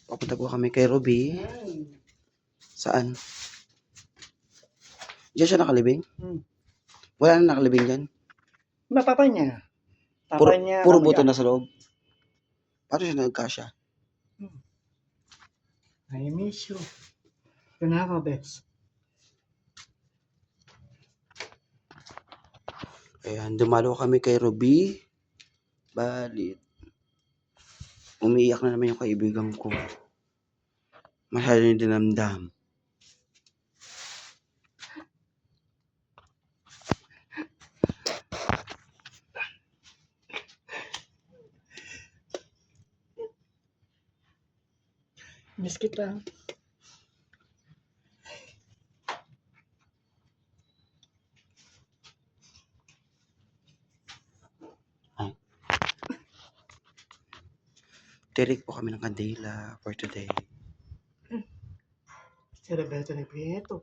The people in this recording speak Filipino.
Papunta po kami kay Ruby. Saan? Diyan siya nakalibing? Wala na nakalibing dyan? Papa niya. Puro buto na sa loob. Paano siya nagkasya? I miss you. Kunaka, bes. Ayan, dumalo kami kay Ruby. Balit. Umiiyak na naman yung kaibigan ko. Masyado yung dinamdam. Miss kita. Tirik po kami ng kandila for today. Celebrate ni Prieto.